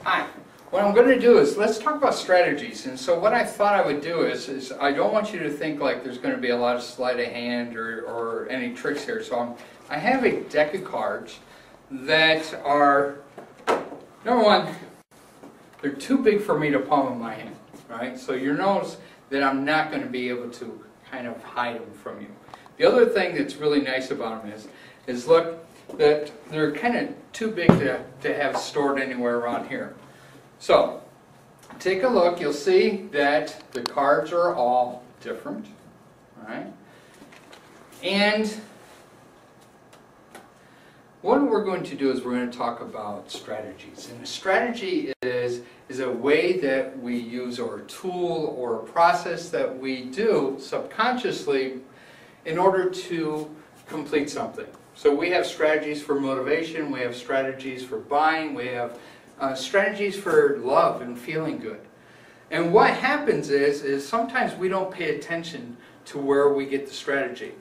Hi. What I'm going to do is, let's talk about strategies. And so what I thought I would do is I don't want you to think like there's going to be a lot of sleight of hand or any tricks here. So I have a deck of cards that are, number one, they're too big for me to palm in my hand, right? So you'll notice that I'm not going to be able to kind of hide them from you. The other thing that's really nice about them is look, that they're kind of too big to have stored anywhere around here. So, take a look, you'll see that the cards are all different, right? And what we're going to do is we're going to talk about strategies. And a strategy is a way that we use, or a tool or a process that we do subconsciously in order to complete something. So we have strategies for motivation, we have strategies for buying, we have strategies for love and feeling good. And what happens is sometimes we don't pay attention to where we get the strategy.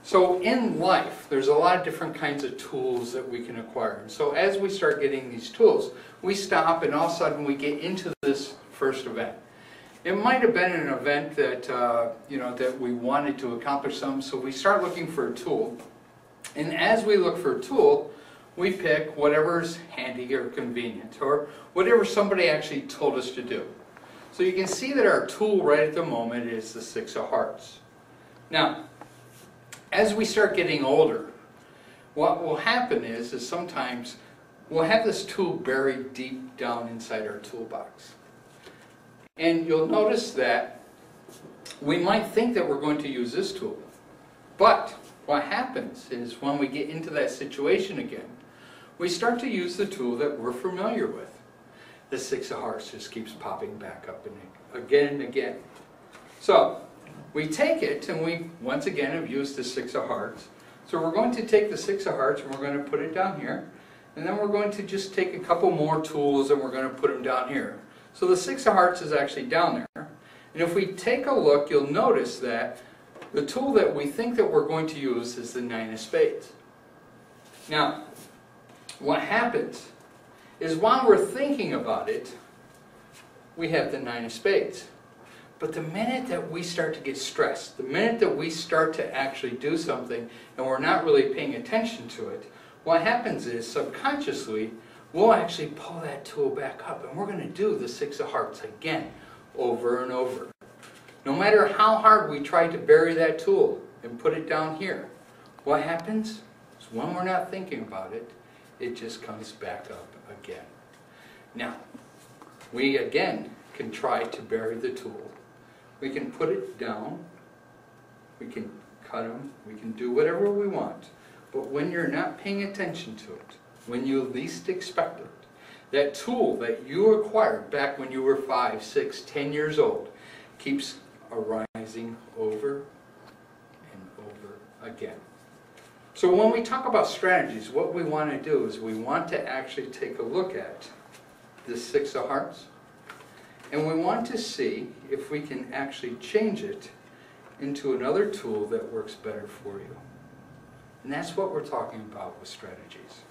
So in life, there's a lot of different kinds of tools that we can acquire. And so as we start getting these tools, we stop and all of a sudden we get into this first event. It might have been an event that, that we wanted to accomplish something, so we start looking for a tool. And as we look for a tool, we pick whatever's handy or convenient, or whatever somebody actually told us to do. So you can see that our tool right at the moment is the Six of Hearts. Now, as we start getting older, what will happen is sometimes we'll have this tool buried deep down inside our toolbox. And you'll notice that we might think that we're going to use this tool. But what happens is when we get into that situation again, we start to use the tool that we're familiar with. The Six of Hearts just keeps popping back up and again and again. So we take it and we once again have used the Six of Hearts. So we're going to take the Six of Hearts and we're going to put it down here. And then we're going to just take a couple more tools and we're going to put them down here. So the Six of Hearts is actually down there. And if we take a look, you'll notice that the tool that we think that we're going to use is the Nine of Spades. Now, what happens is while we're thinking about it, we have the Nine of Spades. But the minute that we start to get stressed, the minute that we start to actually do something and we're not really paying attention to it, what happens is subconsciously we'll actually pull that tool back up and we're going to do the Six of Hearts again, over and over. No matter how hard we try to bury that tool and put it down here, what happens is when we're not thinking about it, it just comes back up again. Now, we again can try to bury the tool. We can put it down, we can cut them, we can do whatever we want. But when you're not paying attention to it, when you least expect it, that tool that you acquired back when you were 5, 6, 10 years old keeps arising over and over again. So when we talk about strategies, what we want to do is we want to actually take a look at the Six of Hearts, and we want to see if we can actually change it into another tool that works better for you. And that's what we're talking about with strategies.